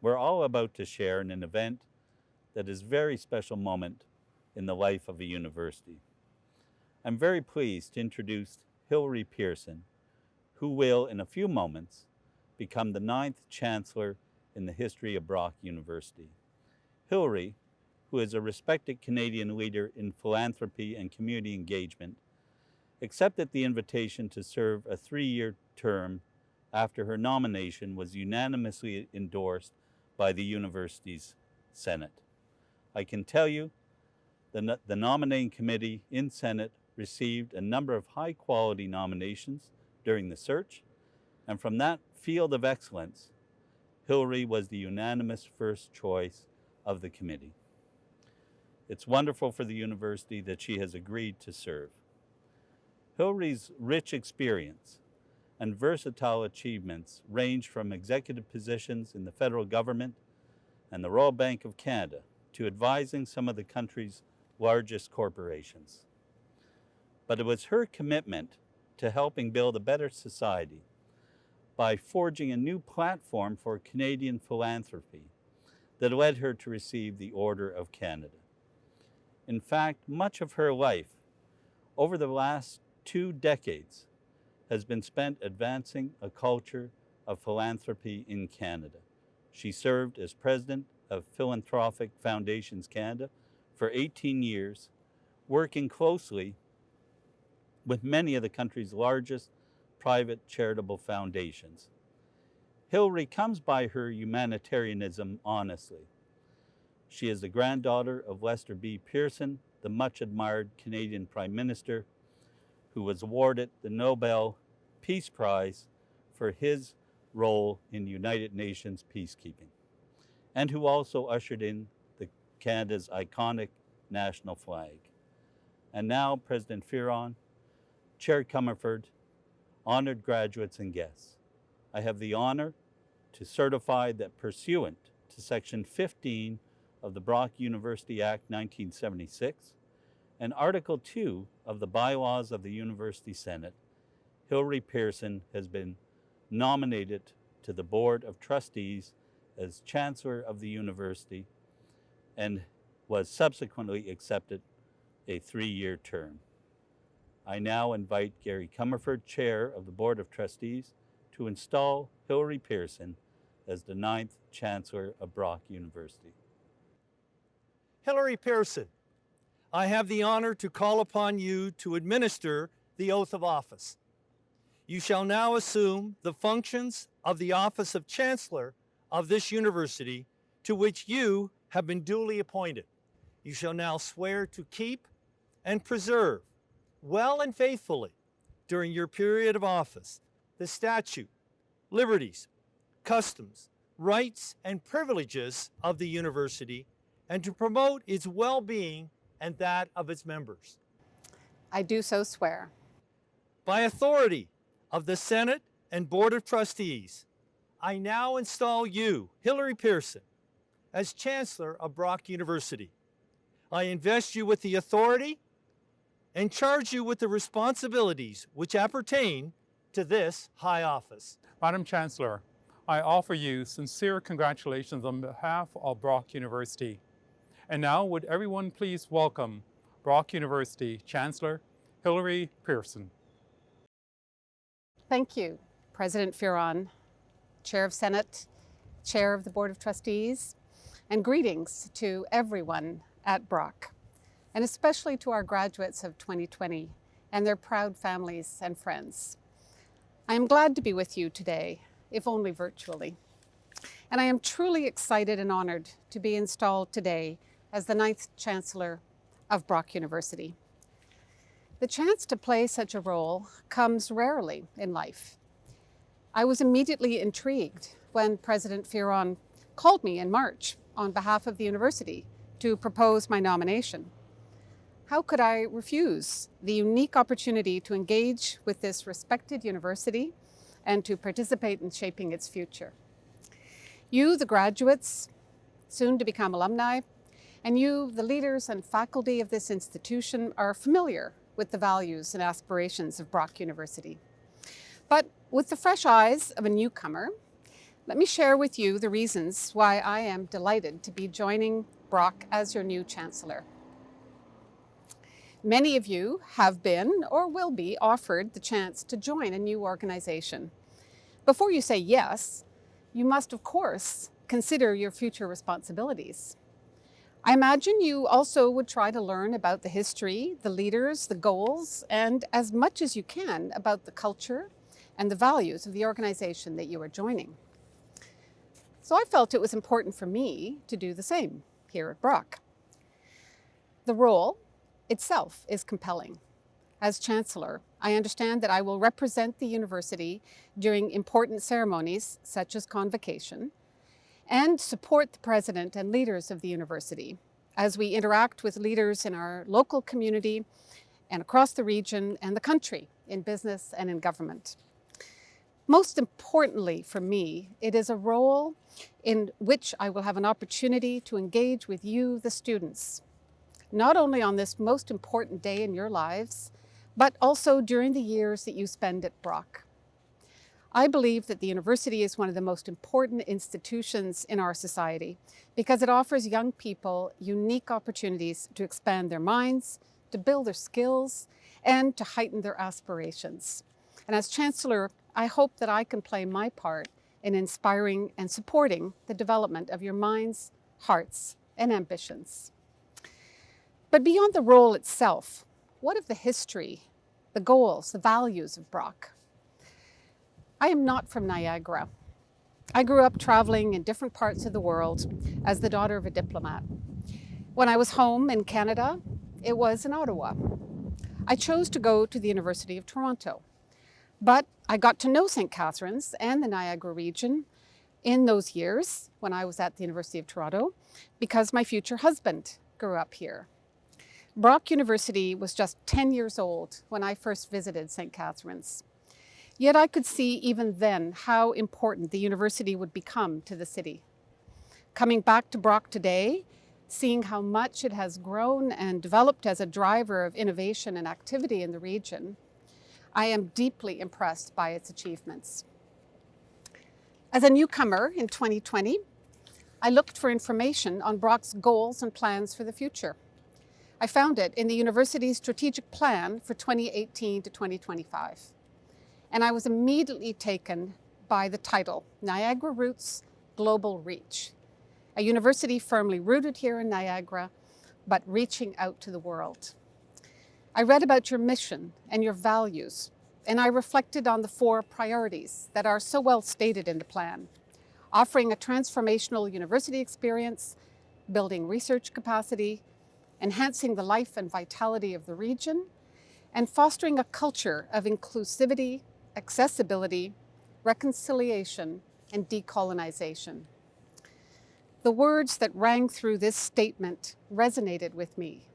we're all about to share in an event that is a very special moment in the life of a university. I'm very pleased to introduce Hilary Pearson, who will, in a few moments, become the 9th Chancellor in the history of Brock University. Hilary, who is a respected Canadian leader in philanthropy and community engagement, accepted the invitation to serve a 3-year term after her nomination was unanimously endorsed by the university's Senate. I can tell you the nominating committee in Senate received a number of high-quality nominations during the search, and from that field of excellence, Hilary was the unanimous first choice of the committee. It's wonderful for the university that she has agreed to serve. Hilary's rich experience and versatile achievements range from executive positions in the federal government and the Royal Bank of Canada to advising some of the country's largest corporations. But it was her commitment to helping build a better society by forging a new platform for Canadian philanthropy that led her to receive the Order of Canada. In fact, much of her life over the last 2 decades has been spent advancing a culture of philanthropy in Canada. She served as president of Philanthropic Foundations Canada for 18 years, working closely with many of the country's largest private charitable foundations. Hilary comes by her humanitarianism honestly. She is the granddaughter of Lester B. Pearson, the much-admired Canadian Prime Minister, who was awarded the Nobel Peace Prize for his role in United Nations peacekeeping, and who also ushered in Canada's iconic national flag. And now, President Fearon, Chair Comerford, honored graduates and guests, I have the honor to certify that pursuant to Section 15 of the Brock University Act 1976 and Article 2 of the bylaws of the University Senate, Hilary Pearson has been nominated to the Board of Trustees as Chancellor of the University and was subsequently accepted a 3-year term. I now invite Gary Comerford, Chair of the Board of Trustees, to install Hilary Pearson as the 9th Chancellor of Brock University. Hilary Pearson, I have the honor to call upon you to administer the oath of office. You shall now assume the functions of the office of Chancellor of this university to which you have been duly appointed. You shall now swear to keep and preserve well and faithfully during your period of office the statute, liberties, customs, rights, and privileges of the university, and to promote its well-being and that of its members. I do so swear. By authority of the Senate and Board of Trustees, I now install you, Hilary Pearson, as Chancellor of Brock University. I invest you with the authority and charge you with the responsibilities which appertain to this high office. Madam Chancellor, I offer you sincere congratulations on behalf of Brock University. And now, would everyone please welcome Brock University Chancellor Hilary Pearson. Thank you, President Fearon, Chair of Senate, Chair of the Board of Trustees, and greetings to everyone at Brock, and especially to our graduates of 2020 and their proud families and friends. I am glad to be with you today, if only virtually. And I am truly excited and honored to be installed today as the 9th Chancellor of Brock University. The chance to play such a role comes rarely in life. I was immediately intrigued when President Fearon called me in March on behalf of the university to propose my nomination. How could I refuse the unique opportunity to engage with this respected university and to participate in shaping its future? You, the graduates, soon to become alumni, and you, the leaders and faculty of this institution, are familiar with the values and aspirations of Brock University. But with the fresh eyes of a newcomer, Let me share with you the reasons why I am delighted to be joining Brock as your new Chancellor. Many of you have been or will be offered the chance to join a new organization. Before you say yes, you must, of course, consider your future responsibilities. I imagine you also would try to learn about the history, the leaders, the goals, and as much as you can about the culture and the values of the organization that you are joining. So I felt it was important for me to do the same here at Brock. The role itself is compelling. As Chancellor, I understand that I will represent the university during important ceremonies such as convocation and support the President and leaders of the university as we interact with leaders in our local community and across the region and the country in business and in government. Most importantly for me, it is a role in which I will have an opportunity to engage with you, the students, not only on this most important day in your lives, but also during the years that you spend at Brock. I believe that the university is one of the most important institutions in our society because it offers young people unique opportunities to expand their minds, to build their skills, and to heighten their aspirations. And as Chancellor, I hope that I can play my part in inspiring and supporting the development of your minds, hearts, and ambitions. But beyond the role itself, what of the history, the goals, the values of Brock? I am not from Niagara. I grew up traveling in different parts of the world as the daughter of a diplomat. When I was home in Canada, it was in Ottawa. I chose to go to the University of Toronto, but I got to know St. Catharines and the Niagara region in those years when I was at the University of Toronto because my future husband grew up here. Brock University was just 10 years old when I first visited St. Catharines. Yet I could see even then how important the university would become to the city. Coming back to Brock today, seeing how much it has grown and developed as a driver of innovation and activity in the region, I am deeply impressed by its achievements. As a newcomer in 2020, I looked for information on Brock's goals and plans for the future. I found it in the university's strategic plan for 2018 to 2025. And I was immediately taken by the title, Niagara Roots, Global Reach. A university firmly rooted here in Niagara, but reaching out to the world. I read about your mission and your values, and I reflected on the 4 priorities that are so well stated in the plan: offering a transformational university experience, building research capacity, enhancing the life and vitality of the region, and fostering a culture of inclusivity, accessibility, reconciliation, and decolonization. The words that rang through this statement resonated with me: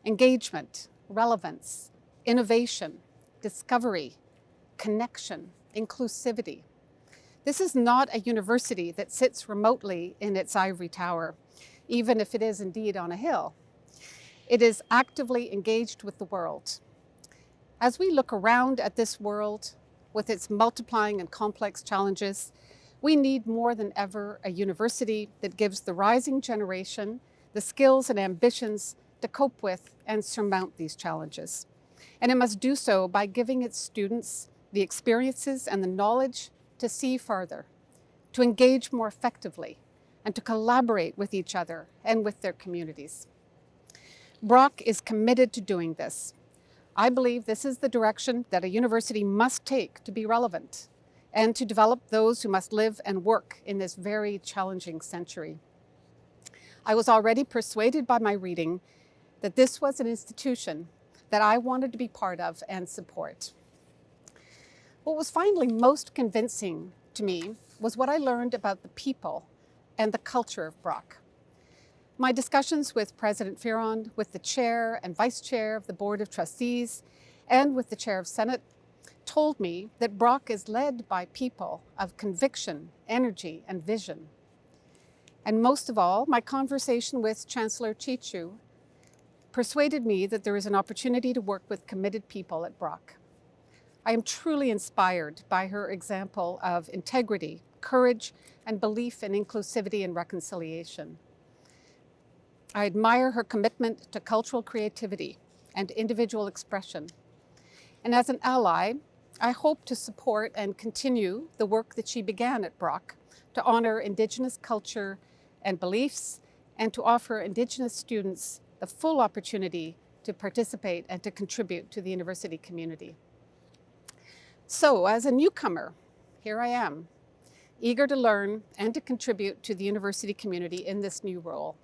engagement, relevance, innovation, discovery, connection, inclusivity. This is not a university that sits remotely in its ivory tower, even if it is indeed on a hill. It is actively engaged with the world. As we look around at this world with its multiplying and complex challenges, we need more than ever a university that gives the rising generation the skills and ambitions to cope with and surmount these challenges. And it must do so by giving its students the experiences and the knowledge to see further, to engage more effectively, and to collaborate with each other and with their communities. Brock is committed to doing this. I believe this is the direction that a university must take to be relevant and to develop those who must live and work in this very challenging century. I was already persuaded by my reading that this was an institution that I wanted to be part of and support. What was finally most convincing to me was what I learned about the people and the culture of Brock. My discussions with President Fearon, with the Chair and Vice Chair of the Board of Trustees, and with the Chair of Senate told me that Brock is led by people of conviction, energy, and vision. And most of all, my conversation with Chancellor Chichu persuaded me that there is an opportunity to work with committed people at Brock. I am truly inspired by her example of integrity, courage and belief in inclusivity and reconciliation. I admire her commitment to cultural creativity and individual expression. And as an ally, I hope to support and continue the work that she began at Brock to honor Indigenous culture and beliefs and to offer Indigenous students the full opportunity to participate and to contribute to the university community. So, as a newcomer, here I am, eager to learn and to contribute to the university community in this new role.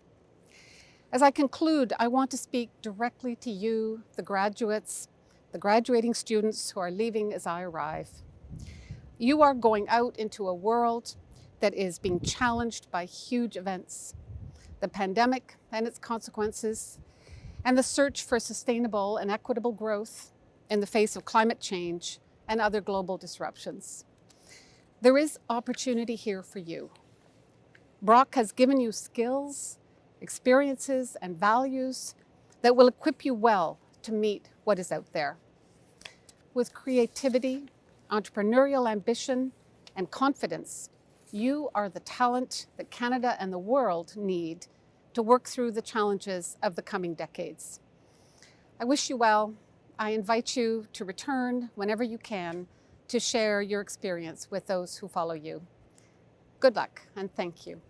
As I conclude, I want to speak directly to you, the graduates, the graduating students who are leaving as I arrive. You are going out into a world that is being challenged by huge events, the pandemic and its consequences, and the search for sustainable and equitable growth in the face of climate change and other global disruptions. There is opportunity here for you. Brock has given you skills, experiences, and values that will equip you well to meet what is out there. With creativity, entrepreneurial ambition, and confidence, you are the talent that Canada and the world need to work through the challenges of the coming decades. I wish you well. I invite you to return whenever you can to share your experience with those who follow you. Good luck and thank you.